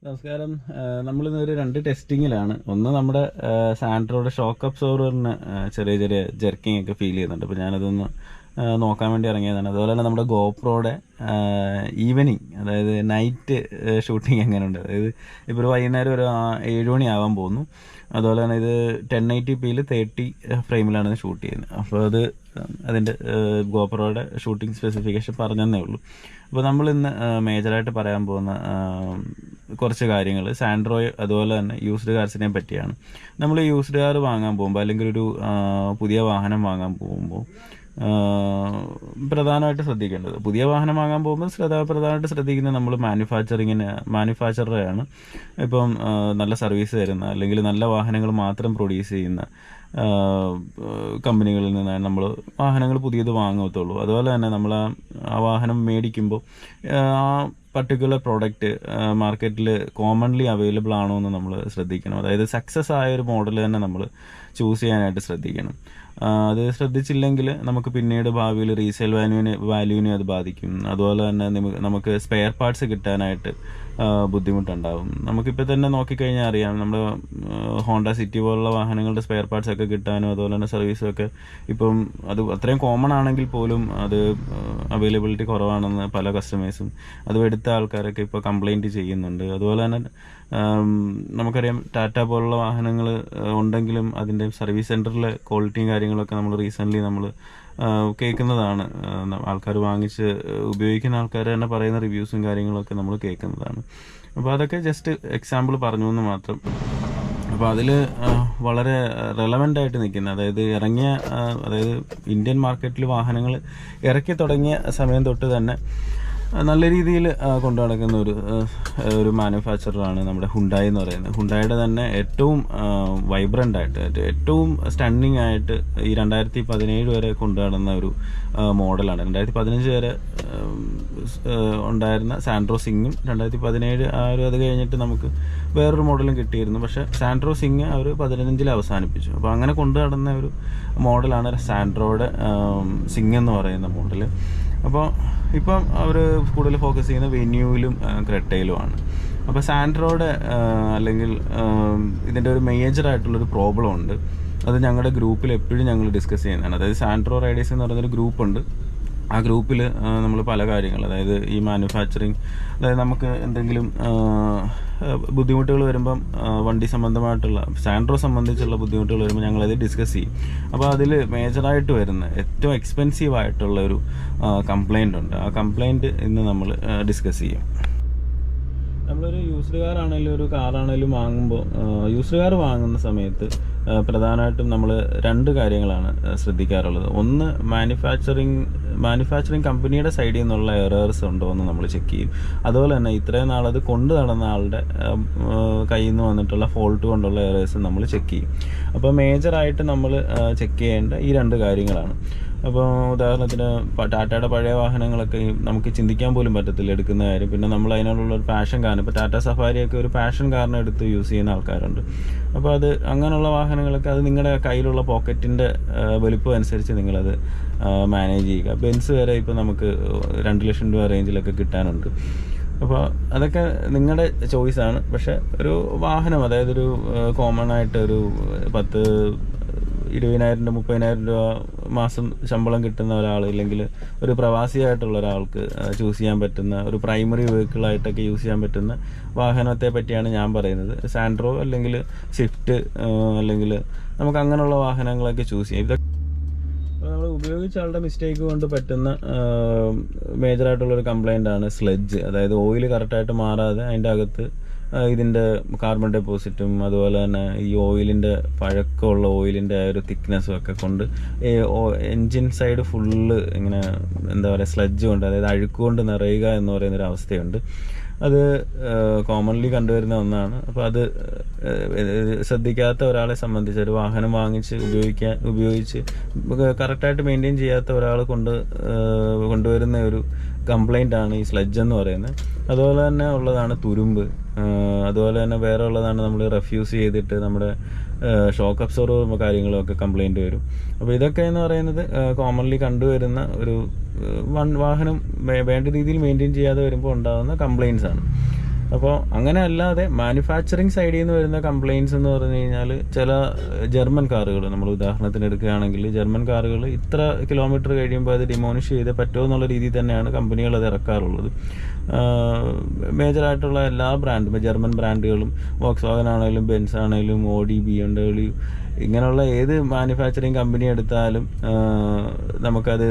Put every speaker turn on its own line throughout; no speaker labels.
നമസ്കാരം. നമ്മളിന്നൊരു 2 ടെസ്റ്റിങ്ങിലാണ്. ഒന്ന് നമ്മുടെ സാൻട്രോയുടെ ഷോക്ക് അബ്സോർവറിന് ചെറിയ ചെറിയ ജെർക്കിങ് ഒക്കെ ഫീൽ ചെയ്യുന്നുണ്ട്. അപ്പോൾ ഞാനതൊന്ന് നോക്കാൻ വേണ്ടി ഇറങ്ങിയതാണ്. അതുപോലെ തന്നെ നമ്മുടെ ഗോപ്രോയുടെ ഈവനിങ്, അതായത് നൈറ്റ് ഷൂട്ടിങ് എങ്ങനെയുണ്ട്. അതായത് ഇപ്പോൾ ഒരു വൈകുന്നേരം ഒരു 7 മണി ആവാൻ പോകുന്നു. അതുപോലെ തന്നെ ഇത് 1080p 30 ഫ്രെയിമിലാണ് ഷൂട്ട് ചെയ്യുന്നത്. അപ്പോൾ അതിൻ്റെ ഗോപ്രോയുടെ ഷൂട്ടിംഗ് സ്പെസിഫിക്കേഷൻ പറഞ്ഞതേ ഉള്ളൂ. അപ്പോൾ നമ്മളിന്ന് മേജറായിട്ട് പറയാൻ പോകുന്ന കുറച്ച് കാര്യങ്ങൾ സാൻട്രോ അതുപോലെ തന്നെ യൂസ്ഡ് കാർസിനെ പറ്റിയാണ്. നമ്മൾ യൂസ്ഡ് കാർ വാങ്ങാൻ പോകുമ്പോൾ അല്ലെങ്കിൽ ഒരു പുതിയ വാഹനം വാങ്ങാൻ പോകുമ്പോൾ പ്രധാനമായിട്ട് ശ്രദ്ധിക്കേണ്ടത്, പുതിയ വാഹനം വാങ്ങാൻ പോകുമ്പോൾ പ്രധാനമായിട്ട് ശ്രദ്ധിക്കുന്നത് നമ്മൾ മാനുഫാക്ചററാണ്. ഇപ്പം നല്ല സർവീസ് തരുന്ന അല്ലെങ്കിൽ നല്ല വാഹനങ്ങൾ മാത്രം പ്രൊഡ്യൂസ് ചെയ്യുന്ന കമ്പനികളിൽ നിന്നാണ് നമ്മൾ വാഹനങ്ങൾ പുതിയത് വാങ്ങത്തുള്ളൂ. അതുപോലെ തന്നെ നമ്മൾ ആ വാഹനം മേടിക്കുമ്പോൾ ആ പർട്ടിക്കുലർ പ്രോഡക്റ്റ് മാർക്കറ്റിൽ കോമൺലി അവൈലബിൾ ആണോ എന്ന് നമ്മൾ ശ്രദ്ധിക്കണം. അതായത് സക്സസ് ആയ ഒരു മോഡൽ തന്നെ നമ്മൾ ചൂസ് ചെയ്യാനായിട്ട് ശ്രദ്ധിക്കണം. അത് ശ്രദ്ധിച്ചില്ലെങ്കിൽ നമുക്ക് പിന്നീട് ഭാവിയിൽ റീസെയിൽ വാല്യൂവിനെ അത് ബാധിക്കും. അതുപോലെ തന്നെ നമുക്ക് സ്പെയർ പാർട്സ് കിട്ടാനായിട്ട് ബുദ്ധിമുട്ടുണ്ടാകും. നമുക്കിപ്പോൾ തന്നെ നോക്കിക്കഴിഞ്ഞാൽ അറിയാം, നമ്മുടെ ഹോണ്ട സിറ്റി പോലുള്ള വാഹനങ്ങളുടെ സ്പെയർ പാർട്സ് ഒക്കെ കിട്ടാനും അതുപോലെ തന്നെ സർവീസും ഒക്കെ ഇപ്പം അത് അത്രയും കോമൺ ആണെങ്കിൽ പോലും അത് അവൈലബിലിറ്റി കുറവാണെന്ന് പല കസ്റ്റമേഴ്സും അത് എടുത്ത ആൾക്കാരൊക്കെ ഇപ്പോൾ കംപ്ലൈൻറ്റ് ചെയ്യുന്നുണ്ട്. അതുപോലെ തന്നെ നമുക്കറിയാം ടാറ്റ പോലുള്ള വാഹനങ്ങൾ ഉണ്ടെങ്കിലും അതിൻ്റെ സർവീസ് സെൻറ്ററിലെ ക്വാളിറ്റിയും കാര്യങ്ങളൊക്കെ നമ്മൾ റീസെൻ്റ്ലി നമ്മൾ കേൾക്കുന്നതാണ്. ആൾക്കാർ വാങ്ങിച്ച് ഉപയോഗിക്കുന്ന ആൾക്കാർ തന്നെ പറയുന്ന റിവ്യൂസും കാര്യങ്ങളൊക്കെ നമ്മൾ കേൾക്കുന്നതാണ്. അപ്പോൾ അതൊക്കെ ജസ്റ്റ് എക്സാമ്പിൾ പറഞ്ഞു എന്ന് മാത്രം. അപ്പോൾ അതിൽ വളരെ റെലവൻ്റ് ആയിട്ട് നിൽക്കുന്ന, അതായത് അതായത് ഇന്ത്യൻ മാർക്കറ്റിൽ വാഹനങ്ങൾ ഇറക്കി തുടങ്ങിയ സമയം തൊട്ട് തന്നെ നല്ല രീതിയിൽ കൊണ്ടു നടക്കുന്ന ഒരു മാനുഫാക്ചറാണ് നമ്മുടെ ഹുണ്ടായി എന്ന് പറയുന്നത്. ഹുണ്ടായുടെ തന്നെ ഏറ്റവും വൈബ്രൻ്റ് ആയിട്ട് ഏറ്റവും സ്റ്റണ്ണിങ് ആയിട്ട് ഈ 2017 വരെ കൊണ്ടു നടന്ന ഒരു മോഡലാണ്. 2015 വരെ ഉണ്ടായിരുന്ന സാൻട്രോ സിങ്ങും 2017 അത് കഴിഞ്ഞിട്ട് നമുക്ക് വേറൊരു മോഡലും കിട്ടിയിരുന്നു. പക്ഷേ സാൻട്രോ സിങ് അവർ 2015 അവസാനിപ്പിച്ചു. അപ്പോൾ അങ്ങനെ കൊണ്ടു നടന്ന ഒരു മോഡലാണ് സാൻട്രോയുടെ സിങ് എന്ന് പറയുന്ന മോഡൽ. അപ്പോൾ ഇപ്പം അവർ കൂടുതൽ ഫോക്കസ് ചെയ്യുന്ന വെന്യൂവിലും ക്രെട്ടയിലുമാണ്. അപ്പോൾ സാൻട്രോയുടെ അല്ലെങ്കിൽ ഇതിൻ്റെ ഒരു മേജറായിട്ടുള്ളൊരു പ്രോബ്ലം ഉണ്ട്. അത് ഞങ്ങളുടെ ഗ്രൂപ്പിൽ എപ്പോഴും ഞങ്ങൾ ഡിസ്കസ് ചെയ്യുന്നതാണ്. അതായത് സാൻട്രോ റൈഡേഴ്സ് എന്ന് പറയുന്നൊരു ഗ്രൂപ്പുണ്ട്. ആ ഗ്രൂപ്പിൽ നമ്മൾ പല കാര്യങ്ങൾ, അതായത് ഈ മാനുഫാക്ചറിങ്, അതായത് നമുക്ക് എന്തെങ്കിലും ബുദ്ധിമുട്ടുകൾ വരുമ്പം വണ്ടി സംബന്ധമായിട്ടുള്ള സാൻട്രോ സംബന്ധിച്ചുള്ള ബുദ്ധിമുട്ടുകൾ വരുമ്പോൾ ഞങ്ങളത് ഡിസ്കസ് ചെയ്യും. അപ്പോൾ അതിൽ മേജറായിട്ട് വരുന്ന ഏറ്റവും എക്സ്പെൻസീവ് ആയിട്ടുള്ള ഒരു കംപ്ലൈൻ്റ് ഉണ്ട്. ആ കംപ്ലൈൻറ്റ് ഇന്ന് നമ്മൾ ഡിസ്കസ് ചെയ്യും. നമ്മളൊരു യൂസ്ഡ് കാറാണെങ്കിലും ഒരു കാറാണെങ്കിലും വാങ്ങുമ്പോൾ യൂസ്ഡ് കാർ വാങ്ങുന്ന സമയത്ത് പ്രധാനമായിട്ടും നമ്മൾ 2 കാര്യങ്ങളാണ് ശ്രദ്ധിക്കാറുള്ളത്. ഒന്ന് മാനുഫാക്ചറിങ് കമ്പനിയുടെ സൈഡിൽ നിന്നുള്ള എറേഴ്സ് ഉണ്ടോ എന്ന് നമ്മൾ ചെക്ക് ചെയ്യും. അതുപോലെ തന്നെ ഇത്രയും നാളത് കൊണ്ടു നടന്ന ആളുടെ കയ്യിൽ നിന്ന് വന്നിട്ടുള്ള ഫോൾട്ട് കൊണ്ടുള്ള എറേഴ്സ് നമ്മൾ ചെക്ക് ചെയ്യും. അപ്പോൾ മേജറായിട്ട് നമ്മൾ ചെക്ക് ചെയ്യേണ്ട ഈ 2 കാര്യങ്ങളാണ്. അപ്പോൾ ഉദാഹരണത്തിന് ടാറ്റയുടെ പഴയ വാഹനങ്ങളൊക്കെ നമുക്ക് ചിന്തിക്കാൻ പോലും പറ്റത്തില്ല എടുക്കുന്ന കാര്യം. പിന്നെ നമ്മൾ അതിനോടുള്ള ഒരു പാഷൻ കാരണം, ഇപ്പോൾ ടാറ്റ സഫാരിയൊക്കെ ഒരു പാഷൻ കാരണം എടുത്ത് യൂസ് ചെയ്യുന്ന ആൾക്കാരുണ്ട്. അപ്പോൾ അത് അങ്ങനെയുള്ള വാഹനങ്ങളൊക്കെ അത് നിങ്ങളുടെ കയ്യിലുള്ള പോക്കറ്റിൻ്റെ വലുപ്പം അനുസരിച്ച് നിങ്ങളത് മാനേജ് ചെയ്യുക. ബെൻസ് വരെ ഇപ്പോൾ നമുക്ക് 2 ലക്ഷം രൂപ റേഞ്ചിലൊക്കെ കിട്ടാനുണ്ട്. അപ്പോൾ അതൊക്കെ നിങ്ങളുടെ ചോയ്സാണ്. പക്ഷേ ഒരു വാഹനം, അതായത് ഒരു കോമൺ ആയിട്ട് ഒരു 20,000 30,000 രൂപ മാസം ശമ്പളം കിട്ടുന്ന ഒരാൾ, ഇല്ലെങ്കിൽ ഒരു പ്രവാസിയായിട്ടുള്ള ഒരാൾക്ക് ചൂസ് ചെയ്യാൻ പറ്റുന്ന ഒരു പ്രൈമറി വെഹിക്കിളായിട്ടൊക്കെ യൂസ് ചെയ്യാൻ പറ്റുന്ന വാഹനത്തെ പറ്റിയാണ് ഞാൻ പറയുന്നത്. സാൻട്രോ അല്ലെങ്കിൽ സ്വിഫ്റ്റ് അല്ലെങ്കിൽ നമുക്ക് അങ്ങനെയുള്ള വാഹനങ്ങളൊക്കെ ചൂസ് ചെയ്യാം. ഇതൊക്കെ നമ്മൾ ഉപയോഗിച്ച ആളുടെ മിസ്റ്റേക്ക് കൊണ്ട് പറ്റുന്ന മേജറായിട്ടുള്ളൊരു കംപ്ലൈൻ്റാണ് സ്ലെഡ്ജ്. അതായത് ഓയിൽ കറക്റ്റായിട്ട് മാറാതെ അതിൻ്റെ അകത്ത് ഇതിൻ്റെ കാർബൺ ഡെപ്പോസിറ്റും അതുപോലെ തന്നെ ഈ ഓയിലിൻ്റെ പഴക്കമുള്ള ഓയിലിൻ്റെ ആ ഒരു തിക്നെസ്സും ഒക്കെ കൊണ്ട് എൻജിൻ സൈഡ് ഫുള്ള് ഇങ്ങനെ എന്താ പറയുക സ്ലഡ്ജ് കൊണ്ട്, അതായത് അഴുക്കുകൊണ്ട് നിറയുക എന്ന് പറയുന്നൊരു അവസ്ഥയുണ്ട്. അത് കോമൺലി കണ്ടുവരുന്ന ഒന്നാണ്. അപ്പോൾ അത് ശ്രദ്ധിക്കാത്ത ഒരാളെ സംബന്ധിച്ച്, ഒരു വാഹനം വാങ്ങിച്ച് ഉപയോഗിച്ച് കറക്റ്റായിട്ട് മെയിൻറ്റെയിൻ ചെയ്യാത്ത ഒരാൾ കൊണ്ടുവരുന്ന ഒരു കംപ്ലൈൻ്റ് ആണ് ഈ സ്ലഡ്ജ് എന്ന് പറയുന്നത്. അതുപോലെ തന്നെ ഉള്ളതാണ് തുരുമ്പ്. അതുപോലെ തന്നെ വേറെ ഉള്ളതാണ് നമ്മൾ റെഫ്യൂസ് ചെയ്തിട്ട് നമ്മുടെ ഷോക്ക് അബ്സോർവർ കാര്യങ്ങളൊക്കെ കംപ്ലൈൻറ്റ് വരും. അപ്പോൾ ഇതൊക്കെ എന്ന് പറയുന്നത് കോമൺലി കണ്ടുവരുന്ന ഒരു വാഹനം വേണ്ട രീതിയിൽ മെയിൻറ്റെയിൻ ചെയ്യാതെ വരുമ്പോൾ ഉണ്ടാകുന്ന കംപ്ലൈൻറ്റ്സ് ആണ്. അപ്പോൾ അങ്ങനെ അല്ലാതെ മാനുഫാക്ചറിങ് സൈഡിൽ നിന്ന് വരുന്ന കംപ്ലയിൻസ് എന്ന് പറഞ്ഞു കഴിഞ്ഞാൽ, ചില ജർമ്മൻ കാറുകൾ നമ്മൾ ഉദാഹരണത്തിന് എടുക്കുകയാണെങ്കിൽ, ജർമ്മൻ കാറുകൾ ഇത്ര കിലോമീറ്റർ കഴിയുമ്പോൾ അത് ഡിമോണിഷ് ചെയ്തേ പറ്റുമോ എന്നുള്ള രീതിയിൽ തന്നെയാണ് കമ്പനികൾ അത് ഇറക്കാറുള്ളത്. മേജറായിട്ടുള്ള എല്ലാ ജർമ്മൻ ബ്രാൻഡുകളും, വോക്സ് വാഗൻ ആണെങ്കിലും ബെൻസ് ആണെങ്കിലും ഓഡി, BMW, ഇങ്ങനെയുള്ള ഏത് മാനുഫാക്ചറിങ് കമ്പനി എടുത്താലും നമുക്കത്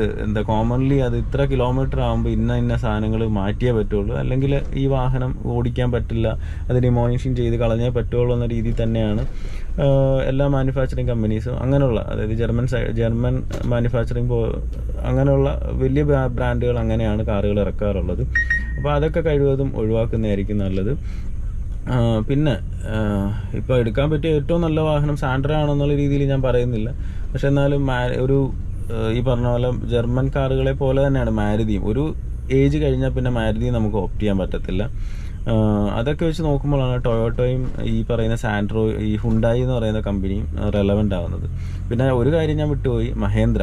കോമൺലി അത് ഇത്ര കിലോമീറ്റർ ആകുമ്പോൾ ഇന്ന സാധനങ്ങൾ മാറ്റിയേ പറ്റുള്ളൂ, അല്ലെങ്കിൽ ഈ വാഹനം ഓടിക്കാൻ പറ്റില്ല, അത് ഡിമോണിഷിങ് ചെയ്ത് കളഞ്ഞേ പറ്റുള്ളൂ എന്ന രീതിയിൽ തന്നെയാണ് എല്ലാ മാനുഫാക്ചറിങ് കമ്പനീസും. അങ്ങനെയുള്ള, അതായത് ജർമ്മൻ മാനുഫാക്ചറിങ് അങ്ങനെയുള്ള വലിയ ബ്രാൻഡുകൾ അങ്ങനെയാണ് കാറുകൾ ഇറക്കാറുള്ളത്. അപ്പോൾ അതൊക്കെ കഴിവതും ഒഴിവാക്കുന്നതായിരിക്കും നല്ലത്. പിന്നെ ഇപ്പോൾ എടുക്കാൻ പറ്റിയ ഏറ്റവും നല്ല വാഹനം സാൻട്രോ ആണെന്നുള്ള രീതിയിൽ ഞാൻ പറയുന്നില്ല. പക്ഷെ എന്നാലും ഈ പറഞ്ഞ പോലെ ജർമ്മൻ കാറുകളെ പോലെ തന്നെയാണ് മാരുതിയും. ഒരു ഏജ് കഴിഞ്ഞാൽ പിന്നെ മാരുതിയും നമുക്ക് ഓപ്റ്റ് ചെയ്യാൻ പറ്റത്തില്ല. അതൊക്കെ വെച്ച് നോക്കുമ്പോഴാണ് ടൊയോട്ടോയും ഈ പറയുന്ന സാൻട്രോ, ഈ ഹുണ്ടായി എന്ന് പറയുന്ന കമ്പനിയും റെലവൻ്റ് ആവുന്നത്. പിന്നെ ഒരു കാര്യം ഞാൻ വിട്ടുപോയി, മഹേന്ദ്ര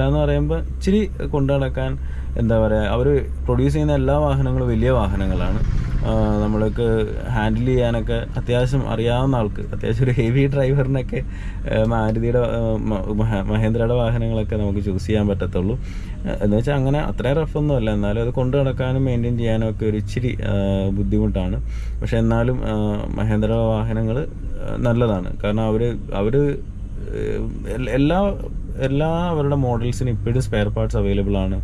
എന്ന് പറയുമ്പോൾ ഇച്ചിരി കൊണ്ടു നടക്കാൻ എന്താ പറയുക, അവർ പ്രൊഡ്യൂസ് ചെയ്യുന്ന എല്ലാ വാഹനങ്ങളും വലിയ വാഹനങ്ങളാണ്. നമ്മൾക്ക് ഹാൻഡിൽ ചെയ്യാനൊക്കെ അത്യാവശ്യം അറിയാവുന്ന ആൾക്ക്, അത്യാവശ്യം ഒരു ഹെവി ഡ്രൈവറിനൊക്കെ മഹേന്ദ്രയുടെ വാഹനങ്ങളൊക്കെ നമുക്ക് ചൂസ് ചെയ്യാൻ പറ്റത്തുള്ളൂ. എന്ന് വെച്ചാൽ അങ്ങനെ അത്രയും റഫൊന്നും അല്ല, എന്നാലും അത് കൊണ്ടു നടക്കാനും മെയിൻറ്റെയിൻ ചെയ്യാനും ഒക്കെ ഒരു ഇച്ചിരി ബുദ്ധിമുട്ടാണ്. പക്ഷെ എന്നാലും മഹേന്ദ്രയുടെ വാഹനങ്ങൾ നല്ലതാണ്. കാരണം അവർ എല്ലാ അവരുടെ മോഡൽസിനും ഇപ്പോഴും സ്പെയർ പാർട്സ് അവൈലബിൾ ആണ്.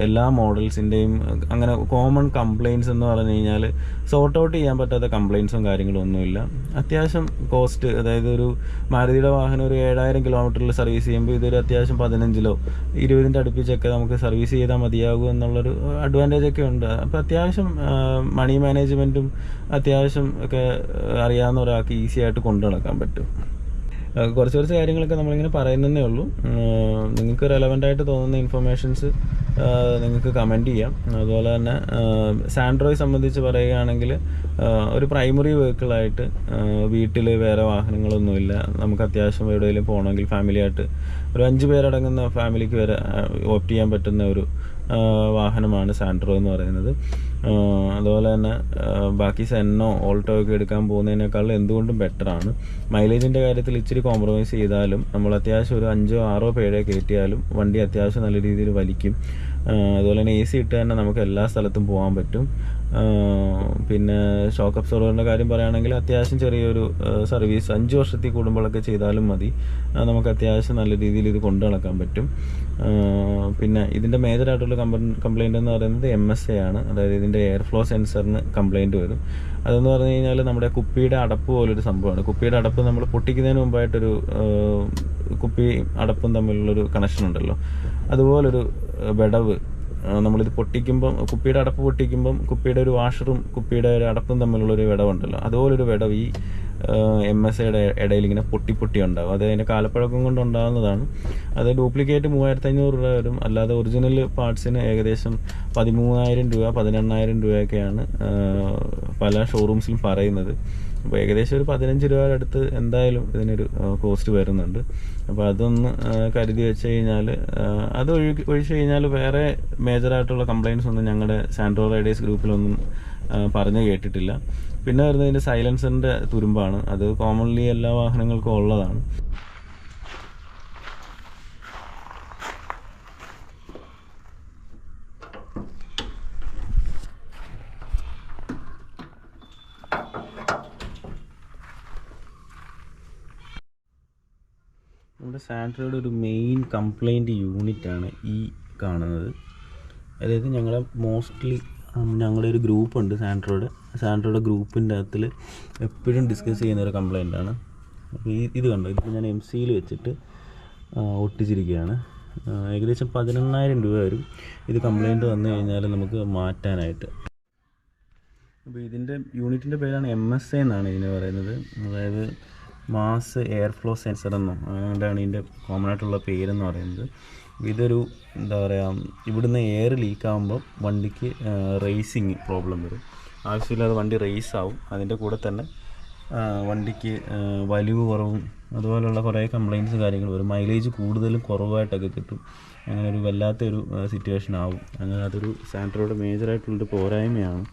എല്ലാ മോഡൽസിൻ്റെയും അങ്ങനെ കോമൺ കംപ്ലയിൻസ് എന്ന് പറഞ്ഞു കഴിഞ്ഞാൽ സോർട്ട് ഔട്ട് ചെയ്യാൻ പറ്റാത്ത കംപ്ലയിൻസും കാര്യങ്ങളും ഒന്നുമില്ല. അത്യാവശ്യം കോസ്റ്റ്, അതായത് ഒരു മാരുതിയുടെ വാഹനം ഒരു 7000 കിലോമീറ്ററിൽ സർവീസ് ചെയ്യുമ്പോൾ ഇതൊരു അത്യാവശ്യം 15 20 അടുപ്പിച്ചൊക്കെ നമുക്ക് സർവീസ് ചെയ്താൽ മതിയാകും എന്നുള്ളൊരു അഡ്വാൻറ്റേജ് ഒക്കെ ഉണ്ട്. അപ്പോൾ അത്യാവശ്യം മണി മാനേജ്മെൻറ്റും അത്യാവശ്യം ഒക്കെ അറിയാവുന്ന ഒരാൾക്ക് ഈസി ആയിട്ട് കൊണ്ടു നടക്കാൻ പറ്റും. കുറച്ച് കാര്യങ്ങളൊക്കെ നമ്മളിങ്ങനെ പറയുന്നതേ ഉള്ളൂ. നിങ്ങൾക്ക് റെലവൻ്റായിട്ട് തോന്നുന്ന ഇൻഫർമേഷൻസ് നിങ്ങൾക്ക് കമൻറ്റ് ചെയ്യാം. അതുപോലെ തന്നെ സാൻട്രോയെ സംബന്ധിച്ച് പറയുകയാണെങ്കിൽ ഒരു പ്രൈമറി വെഹിക്കിളായിട്ട് വീട്ടിൽ വേറെ വാഹനങ്ങളൊന്നുമില്ല. നമുക്ക് അത്യാവശ്യം എവിടെയെങ്കിലും പോകണമെങ്കിൽ ഫാമിലിയായിട്ട് ഒരു 5 പേരടങ്ങുന്ന ഫാമിലിക്ക് വരെ ഓപ്റ്റ് ചെയ്യാൻ പറ്റുന്ന ഒരു വാഹനമാണ് സാൻട്രോ എന്ന് പറയുന്നത്. അതുപോലെ തന്നെ ബാക്കി സെന്നോ ഓൾട്ടോ ഒക്കെ എടുക്കാൻ പോകുന്നതിനേക്കാൾ എന്തുകൊണ്ടും ബെറ്ററാണ്. മൈലേജിൻ്റെ കാര്യത്തിൽ ഇച്ചിരി കോംപ്രമൈസ് ചെയ്താലും നമ്മൾ അത്യാവശ്യം ഒരു 5-6 പേരെ കയറ്റിയാലും വണ്ടി അത്യാവശ്യം നല്ല രീതിയിൽ വലിക്കും. അതുപോലെ തന്നെ AC ഇട്ട് തന്നെ നമുക്ക് എല്ലാ സ്ഥലത്തും പോകാൻ പറ്റും. പിന്നെ ഷോക്ക് അബ്സോർവറിൻ്റെ കാര്യം പറയുകയാണെങ്കിൽ അത്യാവശ്യം ചെറിയൊരു സർവീസ് 5 വർഷത്തിൽ കൂടുമ്പോഴൊക്കെ ചെയ്താലും മതി, നമുക്ക് അത്യാവശ്യം നല്ല രീതിയിൽ ഇത് കൊണ്ടു നടക്കാൻ പറ്റും. പിന്നെ ഇതിൻ്റെ മേജറായിട്ടുള്ള കംപ്ലയിൻ്റ് എന്ന് പറയുന്നത് MSA ആണ്. അതായത് ഇതിൻ്റെ എയർ ഫ്ലോ സെൻസറിന് കംപ്ലയിൻറ്റ് വരും. അതെന്ന് പറഞ്ഞു കഴിഞ്ഞാൽ നമ്മുടെ കുപ്പിയുടെ അടപ്പ് പോലൊരു സംഭവമാണ്. കുപ്പിയുടെ അടപ്പ് നമ്മൾ പൊട്ടിക്കുന്നതിന് മുമ്പായിട്ടൊരു കുപ്പി അടപ്പും തമ്മിലുള്ളൊരു കണക്ഷൻ ഉണ്ടല്ലോ, അതുപോലൊരു വിടവ് നമ്മളിത് പൊട്ടിക്കുമ്പം, കുപ്പിയുടെ അടപ്പ് പൊട്ടിക്കുമ്പം കുപ്പിയുടെ ഒരു വാഷറും കുപ്പിയുടെ ഒരു അടപ്പും തമ്മിലുള്ളൊരു വിടവുണ്ടല്ലോ, അതുപോലൊരു വിടവ് ഈ MSAയുടെ ഇടയിൽ ഇങ്ങനെ പൊട്ടി ഉണ്ടാകും. അത് അതിൻ്റെ കാലപ്പഴക്കം കൊണ്ടുണ്ടാകുന്നതാണ്. അത് ഡ്യൂപ്ലിക്കേറ്റ് 3500 രൂപ വരും. അല്ലാതെ ഒറിജിനൽ പാർട്സിന് ഏകദേശം 13,000 രൂപ 18,000 രൂപയൊക്കെയാണ് പല ഷോറൂംസിലും പറയുന്നത്. അപ്പോൾ ഏകദേശം ഒരു 15 രൂപയുടെ അടുത്ത് എന്തായാലും ഇതിനൊരു കോസ്റ്റ് വരുന്നുണ്ട്. അപ്പോൾ അതൊന്ന് കരുതി വെച്ച് കഴിഞ്ഞാൽ, അത് ഒഴിച്ച് കഴിഞ്ഞാൽ വേറെ മേജറായിട്ടുള്ള കംപ്ലയിൻസ് ഒന്നും ഞങ്ങളുടെ സാൻട്രോ റൈഡേഴ്സ് ഗ്രൂപ്പിലൊന്നും പറഞ്ഞു കേട്ടിട്ടില്ല. പിന്നെ വരുന്നതിൻ്റെ സൈലൻസറിൻ്റെ തുരുമ്പാണ്. അത് കോമൺലി എല്ലാ വാഹനങ്ങൾക്കും ഉള്ളതാണ്. നമ്മുടെ സാൻട്രോയുടെ ഒരു മെയിൻ കംപ്ലൈൻറ്റ് യൂണിറ്റാണ് ഈ കാണുന്നത്. അതായത് ഞങ്ങളുടെ ഒരു ഗ്രൂപ്പുണ്ട് സാൻട്രോയുടെ ഗ്രൂപ്പിൻ്റെ അകത്തിൽ എപ്പോഴും ഡിസ്കസ് ചെയ്യുന്ന ഒരു കംപ്ലൈൻറ്റാണ്. അപ്പോൾ ഇത് കണ്ടോ, ഇതിപ്പോൾ ഞാൻ MC-യിൽ വെച്ചിട്ട് ഒട്ടിച്ചിരിക്കുകയാണ്. ഏകദേശം 18,000 രൂപ വരും ഇത് കംപ്ലൈൻറ്റ് വന്നു കഴിഞ്ഞാൽ നമുക്ക് മാറ്റാനായിട്ട്. അപ്പോൾ ഇതിൻ്റെ യൂണിറ്റിൻ്റെ പേരാണ് MSA എന്നാണ് ഇതിന് പറയുന്നത്. അതായത് മാസ് എയർ ഫ്ലോ സെൻസർ എന്നോ അങ്ങനെയാണ് ഇതിൻ്റെ കോമൺ ആയിട്ടുള്ള പേരെന്ന് പറയുന്നത്. ഇതൊരു എന്താ പറയുക, ഇവിടുന്ന് എയർ ലീക്കാകുമ്പോൾ വണ്ടിക്ക് റേസിങ് പ്രോബ്ലം വരും. ആവശ്യമില്ലാതെ വണ്ടി റേസ് ആവും. അതിൻ്റെ കൂടെ തന്നെ വണ്ടിക്ക് വലിവ് കുറവും അതുപോലുള്ള കുറേ കംപ്ലയിൻറ്റ്സ് കാര്യങ്ങൾ വരും. മൈലേജ് കൂടുതലും കുറവായിട്ടൊക്കെ കിട്ടും. അങ്ങനെ ഒരു വല്ലാത്തൊരു സിറ്റുവേഷൻ ആവും. അങ്ങനെ അതൊരു സാൻട്രോയുടെ മേജറായിട്ടുള്ളൊരു പോരായ്മയാണ്.